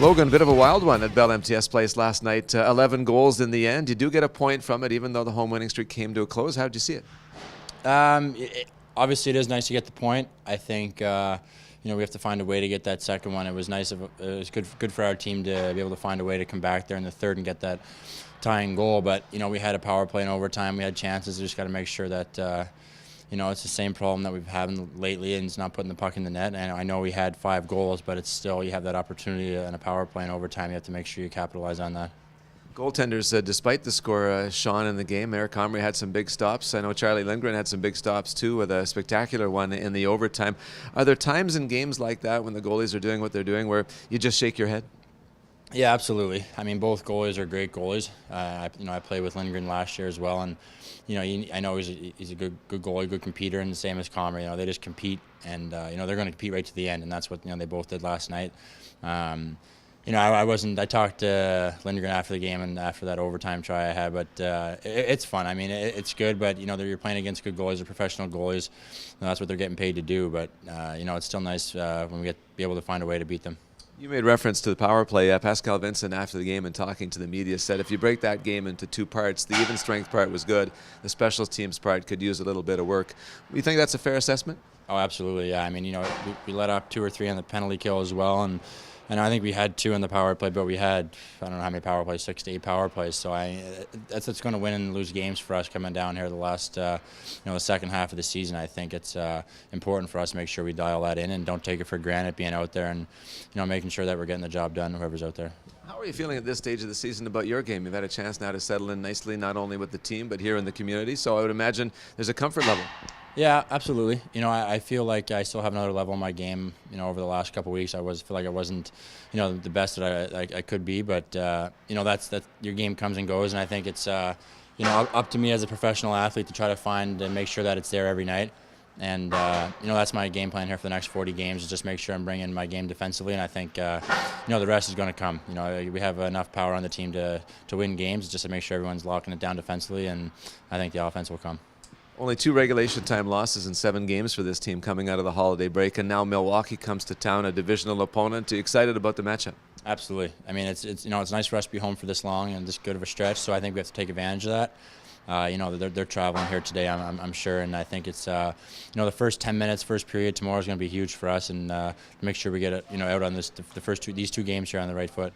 Logan, a bit of a wild one at Bell MTS Place last night. 11 goals in the end. You do get a point from it, even though the home winning streak came to a close. How did you see it? Obviously, it is nice to get the point. I think we have to find a way to get that second one. It was nice. It was good for our team to be able to find a way to come back there in the third and get that tying goal. But we had a power play in overtime. We had chances. We just got to make sure that it's the same problem that we've had lately, and it's not putting the puck in the net. And I know we had 5 goals, but it's still, you have that opportunity in a power play in overtime. You have to make sure you capitalize on that. Goaltenders, despite the score, Sean, in the game, Eric Comrie had some big stops. I know Charlie Lindgren had some big stops too, with a spectacular one in the overtime. Are there times in games like that when the goalies are doing what they're doing where you just shake your head? Yeah, absolutely. I mean, both goalies are great goalies. I played with Lindgren last year as well, and I know he's a good goalie, good competitor, and the same as Comrie. They just compete, and they're going to compete right to the end, and that's what they both did last night. I talked to Lindgren after the game and after that overtime try I had, but it's fun. I mean, it's good, but you're playing against good goalies, they're professional goalies, and that's what they're getting paid to do. But it's still nice when we be able to find a way to beat them. You made reference to the power play. Pascal Vincent, after the game and talking to the media, said if you break that game into 2 parts, the even strength part was good. The special teams part could use a little bit of work. You think that's a fair assessment? Oh, absolutely, yeah. I mean, we let up 2 or 3 on the penalty kill as well, and I think we had 2 in the power play, but we had, I don't know how many power plays, 6 to 8 power plays. So that's what's going to win and lose games for us coming down here the last, the second half of the season. I think it's important for us to make sure we dial that in and don't take it for granted being out there and, making sure that we're getting the job done, whoever's out there. How are you feeling at this stage of the season about your game? You've had a chance now to settle in nicely, not only with the team, but here in the community. So I would imagine there's a comfort level. Yeah, absolutely. I feel like I still have another level in my game. Over the last couple of weeks, I feel like I wasn't, the best that I could be. But that's your game comes and goes, and I think it's up to me as a professional athlete to try to find and make sure that it's there every night. And that's my game plan here for the next 40 games, is just make sure I'm bringing my game defensively, and I think the rest is going to come. We have enough power on the team to win games, just to make sure everyone's locking it down defensively, and I think the offense will come. Only 2 regulation time losses in 7 games for this team coming out of the holiday break, and now Milwaukee comes to town, a divisional opponent. Are you excited about the matchup? Absolutely. I mean, it's nice for us to be home for this long and this good of a stretch, so I think we have to take advantage of that. They're traveling here today, I'm sure, and I think it's the first 10 minutes, first period tomorrow is going to be huge for us, and make sure we get it out on these 2 games here on the right foot.